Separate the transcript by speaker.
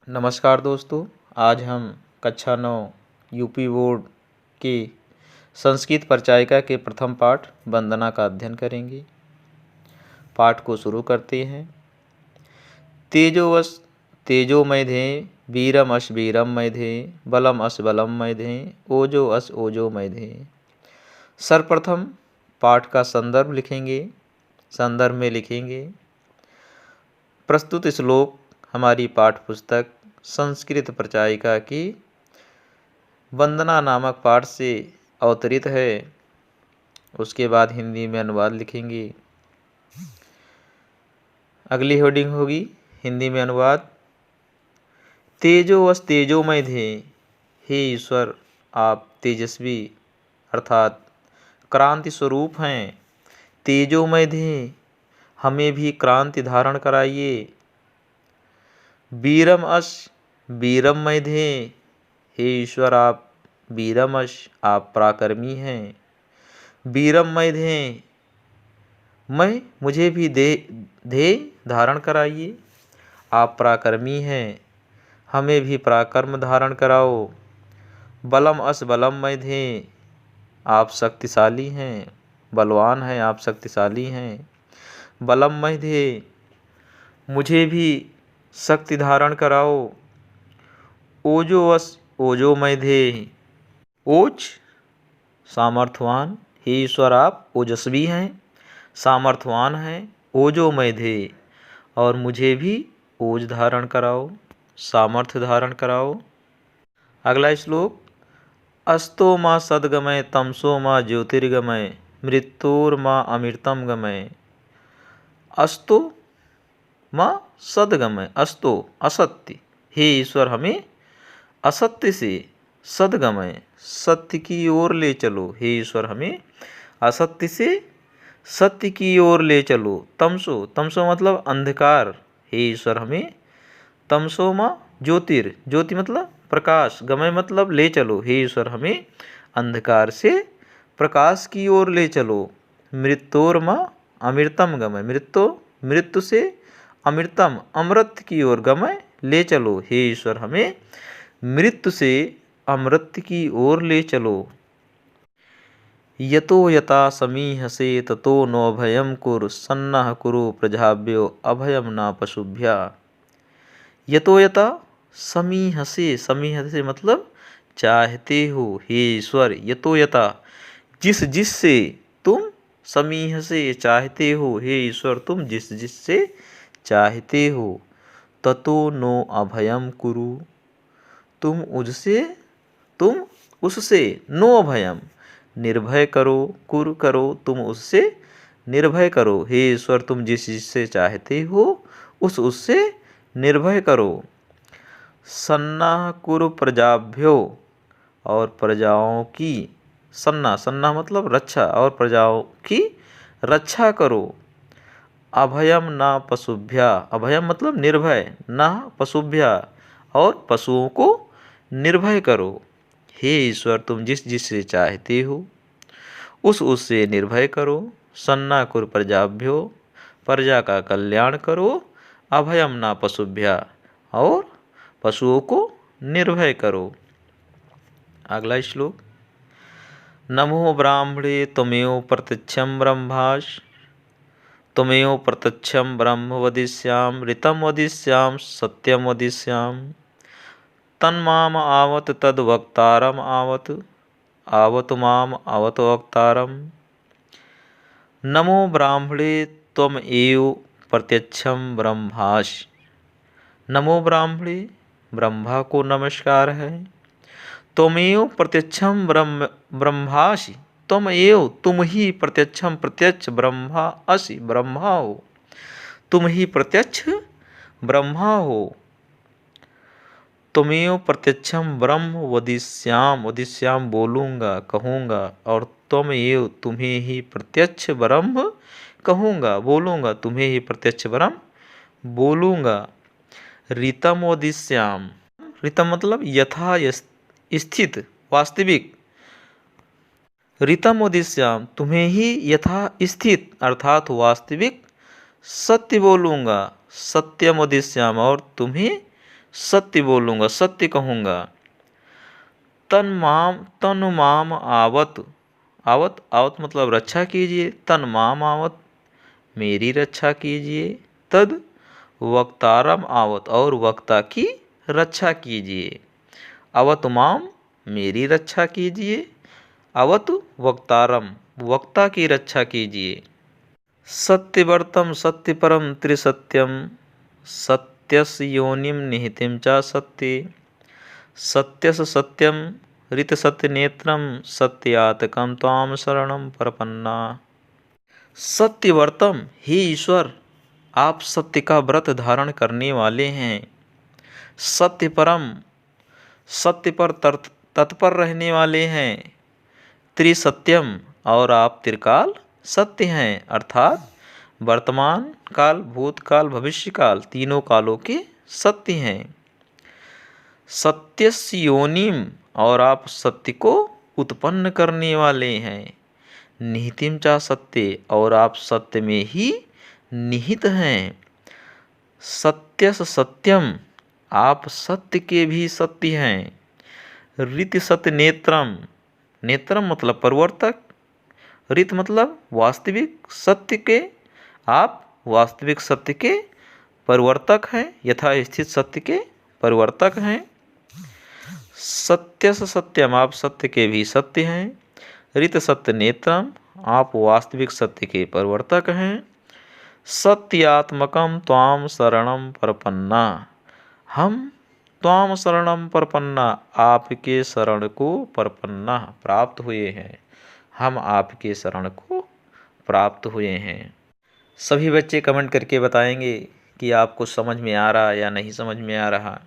Speaker 1: नमस्कार दोस्तों, आज हम कक्षा 9 यूपी बोर्ड के संस्कृत परिचायिका के प्रथम पाठ वंदना का अध्ययन करेंगे। पाठ को शुरू करते हैं। तेजोवश तेजो मैधे वीरम अश वीरम मैधे बलम अश बलम मैधे ओजो अश ओजो मैधे। सर्वप्रथम पाठ का संदर्भ लिखेंगे। संदर्भ में लिखेंगे प्रस्तुत श्लोक हमारी पाठ पुस्तक संस्कृत परिचायिका की वंदना नामक पाठ से अवतरित है। उसके बाद हिंदी में अनुवाद लिखेंगे। अगली हेडिंग होगी हिंदी में अनुवाद। तेजोवश तेजोमय थे, हे ईश्वर आप तेजस्वी अर्थात क्रांति स्वरूप हैं। तेजोमय थे, हमें भी क्रांति धारण कराइए। वीरम अश वीरम मैधे, हे ईश्वर आप वीरमश आप पराक्रमी हैं। वीरम मैधे, मैं मुझे भी दे धारण कराइए। आप पराक्रमी हैं, हमें भी पराक्रम धारण कराओ। बलम अश बलम मैधे, आप शक्तिशाली हैं, बलवान हैं, आप शक्तिशाली हैं। बलम मैधे, मुझे भी शक्ति धारण कराओ। ओजो अश ओजो मैधे, ओज सामर्थ्यवान, हे ईश्वर आप ओजस्वी हैं, सामर्थ्यवान हैं। ओजो मैधे, और मुझे भी ओज धारण कराओ, सामर्थ्य धारण कराओ। अगला श्लोक। अस्तो माँ सद्गमय तमसो माँ ज्योतिर्गमय मृत्योर्मा अमृतम गमय। अस्तो माँ सद्गमय, अस्तो असत्य, हे ईश्वर हमें असत्य से सद्गमय सत्य की ओर ले चलो। हे ईश्वर हमें असत्य से सत्य की ओर ले चलो। तमसो तमसो मतलब अंधकार, हे ईश्वर हमें तमसो माँ ज्योति मतलब प्रकाश, गमय मतलब ले चलो। हे ईश्वर हमें अंधकार से प्रकाश की ओर ले चलो। मृत्योर्मा अमृतम गमय, मृत्यु से अमृतम अमृत की ओर गमय ले चलो। हे ईश्वर हमें मृत्यु से अमृत की ओर ले चलो। यतो यथा समीहसे ततो नो अभयम कुरु सन्नः कुरु प्रजाभ्यो अभयम न पशुभ्या। यतो यथा समीहसे, समीहसे मतलब चाहते हो। हे ईश्वर यतो यथा जिस जिससे तुम, समीहसे चाहते हो, हे ईश्वर तुम जिस जिससे चाहते हो। ततो नो अभयम कुरु, तुम उससे नो अभयम निर्भय करो, कुरु करो तुम उससे निर्भय करो। हे ईश्वर तुम जिस जिससे चाहते हो उससे निर्भय करो। सन्ना कुरु प्रजाभ्यो, और प्रजाओं की, सन्ना मतलब रक्षा, और प्रजाओं की रक्षा करो। अभयम ना पशुभ्या, अभयम मतलब निर्भय, ना पशुभ्या और पशुओं को निर्भय करो। हे ईश्वर तुम जिस जिससे चाहते हो उससे निर्भय करो। सन्ना कुरु प्रजाभ्यो, प्रजा का कल्याण करो। अभयम ना पशुभ्या, और पशुओं को निर्भय करो। अगला श्लोक। नमो ब्राह्मणे त्वमेव प्रत्यक्षं ब्रह्मास, त्वमेव प्रत्यक्षं ब्रह्म वदिष्यामि ऋतं वदिष्यामि सत्यं वदिष्यामि। तन्माम आवत तद वक्तारम आवत, आवत माम आवत वक्तारम। नमो ब्राह्मणे त्वम एव प्रत्यक्षं ब्रह्मासि। नमो ब्राह्मणे, ब्रह्मा को नमस्कार है। त्वमेव प्रत्यक्षं ब्रह्मासि, तुम एव तुम ही प्रत्यक्षम प्रत्यक्ष ब्रह्मा असि, ब्रह्मा हो, तुम ही प्रत्यक्ष ब्रह्मा हो। तुमेव प्रत्यक्षम ब्रह्म वदिष्याम, वदिष्याम बोलूँगा कहूँगा, और तुम एव तुम्हें ही प्रत्यक्ष ब्रह्म कहूँगा बोलूँगा, तुम्हें ही प्रत्यक्ष ब्रह्म बोलूँगा। ऋतम वदिष्याम, ऋतम मतलब यथा स्थित वास्तविक। ऋतम वदिष्याम तुम्हें ही यथा स्थित अर्थात वास्तविक सत्य बोलूँगा। सत्यम वदिष्याम और तुम्हें सत्य बोलूँगा, सत्य कहूँगा। तन माम आवत, आवत आवत मतलब रक्षा कीजिए। तन माम आवत मेरी रक्षा कीजिए। तद वक्तारम आवत और वक्ता की रक्षा कीजिए। अवत माम मेरी रक्षा कीजिए। अवत वक्तारम वक्ता की रक्षा कीजिए। सत्यवर्तम सत्यपरम त्रिसत्यम सत्यस योनिम निहितिम च सत्ये सत्यस सत्यम ऋतसत्यनेत्रम सत्यातकम त्वाम शरणम प्रपन्ना। सत्यवर्तम हे ईश्वर, आप सत्य का व्रत धारण करने वाले हैं। सत्य परम सत्य पर तत्पर रहने वाले हैं। त्रिसत्यम और आप त्रिकाल सत्य हैं, अर्थात वर्तमान काल, भूतकाल, भविष्य काल तीनों कालों के सत्य हैं। सत्यस्य योनिम और आप सत्य को उत्पन्न करने वाले हैं। निहितिम चा सत्य और आप सत्य में ही निहित हैं। सत्यस सत्यम आप सत्य के भी सत्य हैं। ऋत सत्य नेत्रम, नेत्रम मतलब परिवर्तक, ऋत मतलब वास्तविक सत्य के, आप वास्तविक सत्य के परिवर्तक हैं, यथास्थित सत्य के परिवर्तक हैं। सत्यस सत्यम आप सत्य के भी सत्य हैं। ऋत सत्य नेत्रम आप वास्तविक सत्य के परिवर्तक हैं। सत्यात्मकम त्वाम शरणम प्रपन्ना हम त्वाम शरणम प्रपन्ना आपके शरण को प्रपन्ना प्राप्त हुए हैं। हम आपके शरण को प्राप्त हुए हैं। सभी बच्चे कमेंट करके बताएंगे कि आपको समझ में आ रहा या नहीं समझ में आ रहा।